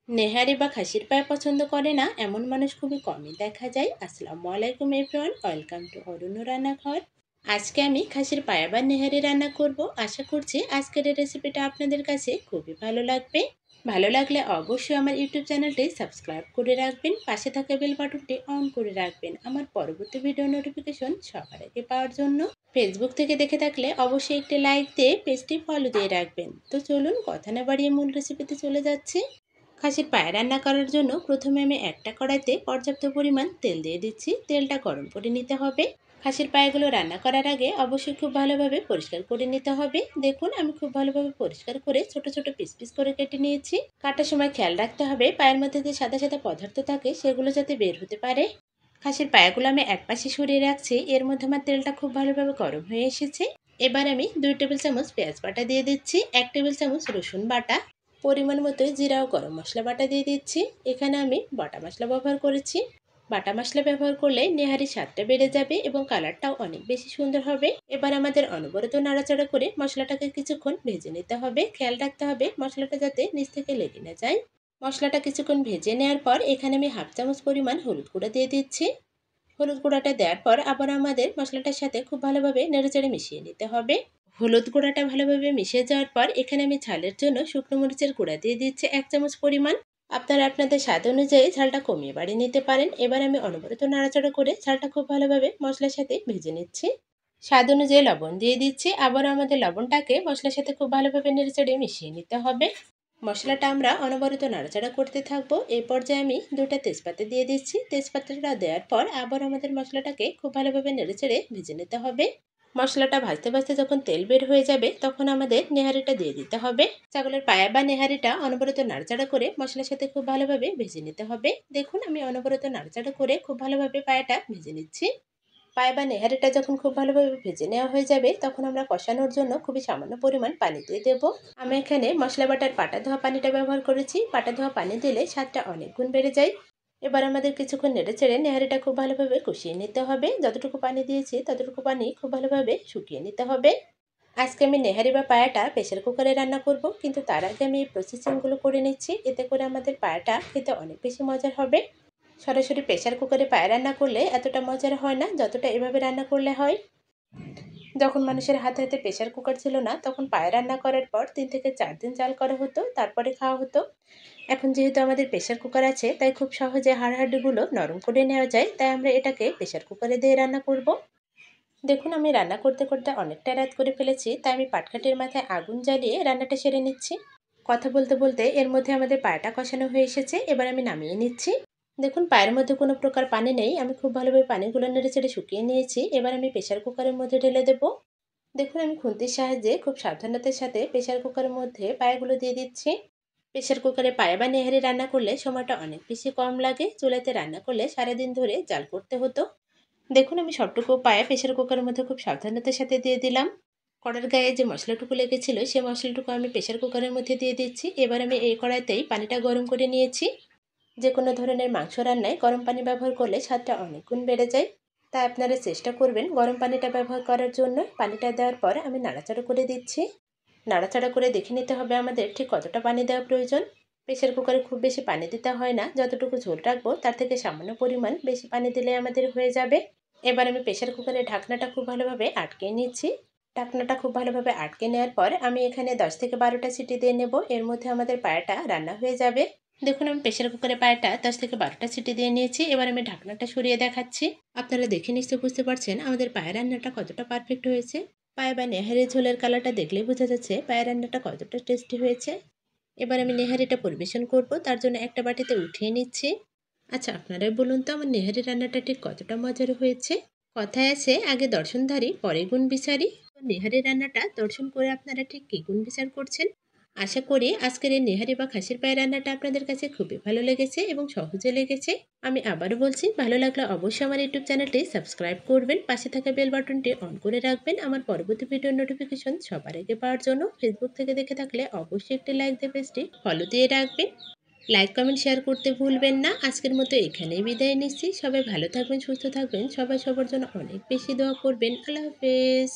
নেহারি বা খাসির পায়ে পছন্দ করে না এমন মানুষ খুবই কমই দেখা যায়। আসসালামু আলাইকুম এভরিওয়ান, ওয়েলকাম টু অরণ্য রান্নাঘর। আজকে আমি খাসির পায়া বা নেহারি রান্না করব। আশা করছি আজকের এই রেসিপিটা আপনাদের কাছে খুবই ভালো লাগবে। ভালো লাগলে অবশ্যই আমার ইউটিউব চ্যানেলটি সাবস্ক্রাইব করে রাখবেন, পাশে থাকা বেল বাটনটি অন করে রাখবেন আমার পরবর্তী ভিডিও নোটিফিকেশন সবার আগে পাওয়ার জন্য। ফেসবুক থেকে দেখে থাকলে অবশ্যই একটি লাইক দিয়ে পেজটি ফলো দিয়ে রাখবেন। তো চলুন কথা না বাড়িয়ে মূল রেসিপিতে চলে যাচ্ছি। খাসির পায়ে রান্না করার জন্য প্রথমে আমি একটা কড়াইতে পর্যাপ্ত পরিমাণ তেল দিয়ে দিচ্ছি। তেলটা গরম করে নিতে হবে। খাসির পায়েগুলো রান্না করার আগে অবশ্যই খুব ভালোভাবে পরিষ্কার করে নিতে হবে। দেখুন আমি খুব ভালোভাবে পরিষ্কার করে ছোট ছোট পিস পিস করে কেটে নিয়েছি। কাটার সময় খেয়াল রাখতে হবে পায়ের মধ্যে যে সাদা সাদা পদার্থ থাকে সেগুলো যাতে বের হতে পারে। খাসির পায়েগুলো আমি একপাশে সরিয়ে রাখছি। এর মধ্যে আমার তেলটা খুব ভালোভাবে গরম হয়ে এসেছে। এবার আমি 2 টেবিল চামচ পেঁয়াজ বাটা দিয়ে দিচ্ছি, 1 টেবিল চামচ রসুন বাটা, পরিমাণ মতো জিরা ও গরম মশলা বাটা দিয়ে দিচ্ছি। এখানে আমি বাটা মশলা ব্যবহার করেছি। বাটা মশলা ব্যবহার করলে নেহারির স্বাদটা বেড়ে যাবে এবং কালারটাও অনেক বেশি সুন্দর হবে। এবার আমাদের অনবরত নাড়াচাড়া করে মশলাটাকে কিছুক্ষণ ভেজে নিতে হবে। খেয়াল রাখতে হবে মশলাটা যাতে নিচ থেকে লেগে না যায়। মশলাটা কিছুক্ষণ ভেজে নেওয়ার পর এখানে আমি 1/2 চামচ পরিমাণ হলুদ গুঁড়ো দিয়ে দিচ্ছি। হলুদ গুঁড়াটা দেওয়ার পর আবার আমাদের মশলাটার সাথে খুব ভালোভাবে নেড়েচেড়ে মিশিয়ে নিতে হবে। হলুদ গুঁড়াটা ভালোভাবে মিশিয়ে যাওয়ার পর এখানে আমি ঝালের জন্য শুকনো মরিচের গুঁড়া দিয়ে দিচ্ছি 1 চামচ পরিমাণ। আপনারা আপনাদের স্বাদ অনুযায়ী ঝালটা কমিয়ে বাড়িয়ে নিতে পারেন। এবার আমি অনবরত নাড়াচাড়া করে ঝালটা খুব ভালোভাবে মশলার সাথে ভেজে নিচ্ছি। স্বাদ অনুযায়ী লবণ দিয়ে দিচ্ছি। আবারও আমাদের লবণটাকে মশলার সাথে খুব ভালোভাবে নেড়েচেড়ে মিশিয়ে নিতে হবে। মশলাটা আমরা অনবরত নাড়াচাড়া করতে থাকবো। এই পর্যায়ে আমি 2টা তেজপাতা দিয়ে দিচ্ছি। তেজপাতাটা দেওয়ার পর আবার আমাদের মশলাটাকে খুব ভালোভাবে নেড়েচেড়ে ভেজে নিতে হবে। মশলাটা ভাজতে ভাজতে যখন তেল বের হয়ে যাবে তখন আমাদের নেহারিটা দিয়ে দিতে হবে। ছাগলের পায়া বা নেহারিটা অনবরত নাড়াচাড়া করে মশলার সাথে খুব ভালোভাবে ভেজে নিতে হবে। দেখুন আমি অনবরত নাড়াচাড়া করে খুব ভালোভাবে পায়াটা ভেজে নিচ্ছি। পায়া বা নেহারিটা যখন খুব ভালোভাবে ভেজে নেওয়া হয়ে যাবে তখন আমরা কষানোর জন্য খুবই সামান্য পরিমাণ পানি দিয়ে দেব। আমি এখানে মশলা বাটার পাটা ধোয়া পানিটা ব্যবহার করেছি। পাটা ধোয়া পানি দিলে স্বাদটা অনেক গুণ বেড়ে যায়। এবার আমাদের কিছুক্ষণ নেড়েচেড়ে নেহারিটা খুব ভালোভাবে কষিয়ে নিতে হবে। যতটুকু পানি দিয়েছি ততটুকু পানি খুব ভালোভাবে শুকিয়ে নিতে হবে। আজকে আমি নেহারি বা পায়াটা প্রেসার কুকারে রান্না করব, কিন্তু তার আগে আমি এই প্রসেসিংগুলো করে নিচ্ছি। এতে করে আমাদের পায়াটা খেতে অনেক বেশি মজার হবে। সরাসরি প্রেসার কুকারে পায়া রান্না করলে এতটা মজার হয় না যতটা এভাবে রান্না করলে হয়। যখন মানুষের হাতে হাতে প্রেসার কুকার ছিল না তখন পায়া রান্না করার পর 3 থেকে 4 দিন জাল করা হতো, তারপরে খাওয়া হতো। এখন যেহেতু আমাদের প্রেসার কুকার আছে তাই খুব সহজে হাড়হাড্ডিগুলো নরম করে নেওয়া যায়, তাই আমরা এটাকে প্রেসার কুকারে দিয়ে রান্না করব। দেখুন আমি রান্না করতে করতে অনেকটা রাত করে ফেলেছি, তাই আমি পাটকাঠির মাথায় আগুন জ্বালিয়ে রান্নাটা সেরে নিচ্ছি। কথা বলতে বলতে এর মধ্যে আমাদের পায়াটা কষানো হয়ে এসেছে। এবার আমি নামিয়ে নিচ্ছি। দেখুন পায়ের মধ্যে কোনো প্রকার পানি নেই। আমি খুব ভালোভাবে পানিগুলো নেড়েচেড়ে শুকিয়ে নিয়েছি। এবার আমি প্রেসার কুকারের মধ্যে ঢেলে দেব। দেখুন আমি খুন্তির সাহায্যে খুব সাবধানতার সাথে প্রেসার কুকারের মধ্যে পায়াগুলো দিয়ে দিচ্ছি। প্রেসার কুকারে পায়া বা নেহারি রান্না করলে সময়টা অনেক বেশি কম লাগে। চুলাতে রান্না করলে সারাদিন ধরে জাল করতে হতো। দেখুন আমি সবটুকু পায়া প্রেসার কুকারের মধ্যে খুব সাবধানতার সাথে দিয়ে দিলাম। কড়ার গায়ে যে মশলাটুকু লেগেছিল সেই মশলাটুকু আমি প্রেসার কুকারের মধ্যে দিয়ে দিচ্ছি। এবার আমি এই কড়াইতেই পানিটা গরম করে নিয়েছি। যে কোনো ধরনের মাংস রান্নায় গরম পানি ব্যবহার করলে স্বাদটা অনেক গুণ বেড়ে যায়। তাই আপনারা চেষ্টা করবেন গরম পানিটা ব্যবহার করার জন্য। পানিটা দেওয়ার পর আমি নাড়াচাড়া করে দিচ্ছি। নাড়াচাড়া করে দেখে নিতে হবে আমাদের ঠিক কতটা পানি দেওয়া প্রয়োজন। প্রেসার কুকারে খুব বেশি পানি দিতে হয় না। যতটুকু ঝোল রাখবো তার থেকে সামান্য পরিমাণ বেশি পানি দিলে আমাদের হয়ে যাবে। এবার আমি প্রেসার কুকারের ঢাকনাটা খুব ভালোভাবে আটকে নিচ্ছি। ঢাকনাটা খুব ভালোভাবে আটকে নেওয়ার পর আমি এখানে 10 থেকে 12টা সিটি দিয়ে নেব। এর মধ্যে আমাদের পায়াটা রান্না হয়ে যাবে। দেখুন আমি প্রেসার কুকারে পায়াটা 10 থেকে 12টা সিটি দিয়ে নিয়েছি। এবার আমি ঢাকনাটা সরিয়ে দেখাচ্ছি। আপনারা দেখে নিশ্চয়ই বুঝতে পারছেন আমাদের পায়া রান্নাটা কতটা পারফেক্ট হয়েছে। পায়া বা নেহারি ঝোলের কালারটা দেখলেই বোঝা যাচ্ছে পায়া রান্নাটা কতটা টেস্টি হয়েছে। এবার আমি নেহারিটা পরিবেশন করব, তার জন্য একটা বাটিতে উঠিয়ে নিচ্ছি। আচ্ছা আপনারাই বলুন তো আমার নেহারি রান্নাটা ঠিক কতটা মজার হয়েছে। কথায় আছে আগে দর্শনধারী পরে গুণ বিচারি। তো নেহারি রান্নাটা দর্শন করে আপনারা ঠিক কী গুণ বিচার করছেন। আশা করি আজকের এই নেহারি বা খাসির পায়ের রান্নাটা আপনাদের কাছে খুবই ভালো লেগেছে এবং সহজে লেগেছে। আমি আবারও বলছি ভালো লাগলে অবশ্যই আমার ইউটিউব চ্যানেলটি সাবস্ক্রাইব করবেন, পাশে থাকা বেল বাটনটি অন করে রাখবেন আমার পরবর্তী ভিডিওর নোটিফিকেশন সবার আগে পাওয়ার জন্য। ফেসবুক থেকে দেখে থাকলে অবশ্যই একটি লাইক দিয়ে পেজটি ফলো দিয়ে রাখবেন। লাইক কমেন্ট শেয়ার করতে ভুলবেন না। আজকের মতো এখানেই বিদায় নিচ্ছি। সবাই ভালো থাকবেন, সুস্থ থাকবেন, সবাই সবার জন্য অনেক বেশি দোয়া করবেন। আল্লাহ হাফেজ।